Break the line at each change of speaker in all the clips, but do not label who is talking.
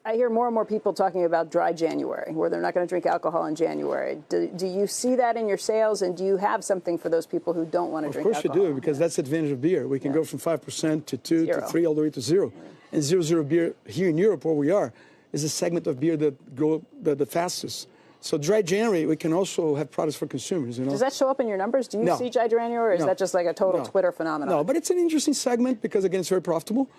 I hear more and more people talking about dry January, where they're not going to drink alcohol in January. Do you see that in your sales, and do you have something for those people who don't want to drink alcohol?
Of course you do, because that's the advantage of beer. We can go from 5% to 2 to 3, all the way to 0. And 0.0 beer here in Europe, where we are, is a segment of beer that grow the fastest. So dry January, we can also have products for consumers. You know?
Does that show up in your numbers? Do you see dry January, or is that just like a total Twitter phenomenon?
No, but it's an interesting segment because, again, it's very profitable.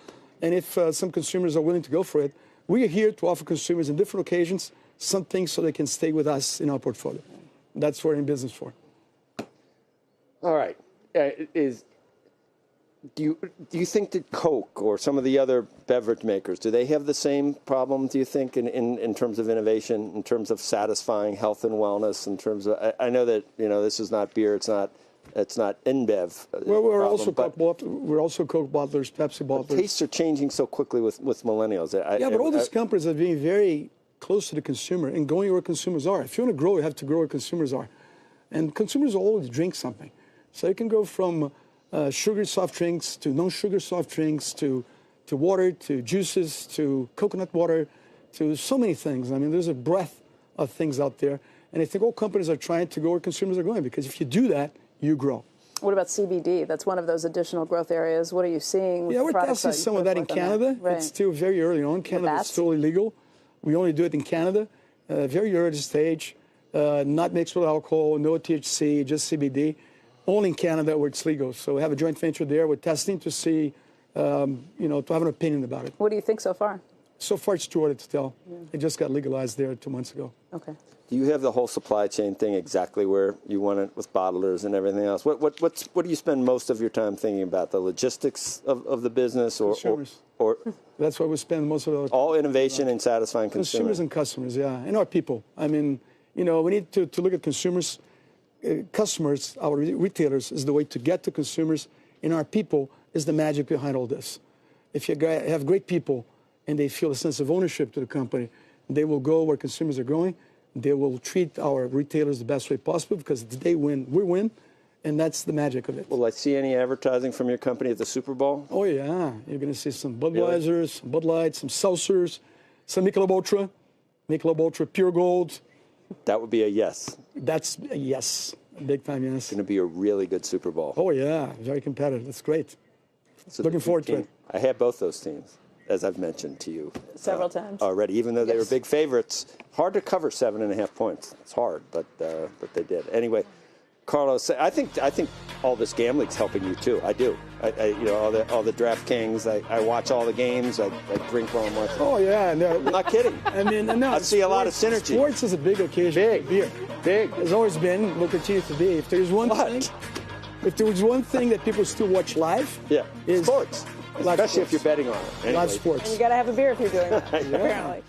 And if some consumers are willing to go for it, we are here to offer consumers in different occasions something so they can stay with us in our portfolio. That's what we're in business for.
All right. Do you think that Coke or some of the other beverage makers, do they have the same problem, do you think, in terms of innovation, in terms of satisfying health and wellness, in terms of, I know that, you know, this is not beer, it's not Inbev.
Well, we're also Coke bottlers, Pepsi bottlers.
Tastes are changing so quickly with millennials.
But all these companies are being very close to the consumer and going where consumers are. If you want to grow, you have to grow where consumers are. And consumers always drink something. So you can go from sugary soft drinks to non-sugar soft drinks to water to juices to coconut water to so many things. I mean, there's a breadth of things out there. And I think all companies are trying to go where consumers are going, because if you do that, you grow. What
about CBD? That's one of those additional growth areas. What are you seeing with
we're testing some of that in Canada. Right. It's still very early on. Canada is still illegal. We only do it in Canada, very early stage, not mixed with alcohol, no THC, just CBD. Only in Canada where it's legal. So we have a joint venture there. We're testing to see, to have an opinion about it.
What do you think so far?
So far, it's too early to tell. Yeah. It just got legalized there 2 months ago.
Okay.
Do you have the whole supply chain thing exactly where you want it with bottlers and everything else? What do you spend most of your time thinking about? The logistics of the business, or
that's what we spend most of our time.
All innovation and satisfying consumers
and customers, yeah, and our people. I mean, we need to look at consumers. Customers, our retailers, is the way to get to consumers, and our people is the magic behind all this. If you have great people and they feel a sense of ownership to the company, they will go where consumers are going. They will treat our retailers the best way possible, because they win, we win, and that's the magic of it.
Will I see any advertising from your company at the Super Bowl?
Oh, yeah. You're going to see some Budweisers, some Bud Light, some Seltzers, some Michelob Ultra Pure Gold.
That would be a yes.
That's a yes. A big time yes.
It's going to be a really good Super Bowl.
Oh, yeah. Very competitive. That's great. So looking forward to it.
I had both those teams, as I've mentioned to you
several times
already, even though they were big favorites. Hard to cover 7.5 points. It's hard, but they did. Anyway, Carlos, I think all this gambling's helping you too. I do. All the DraftKings. I watch all the games. I drink while I'm watching.
Oh yeah, no,
I'm not kidding.
I mean, no,
I see a lot of synergy.
Sports is a big occasion. Big. It's always been. Will continue to be. If there's one thing, that people still watch live,
is sports. Especially if you're betting on it.
Live sports.
And you got to have a beer if you're doing it, apparently.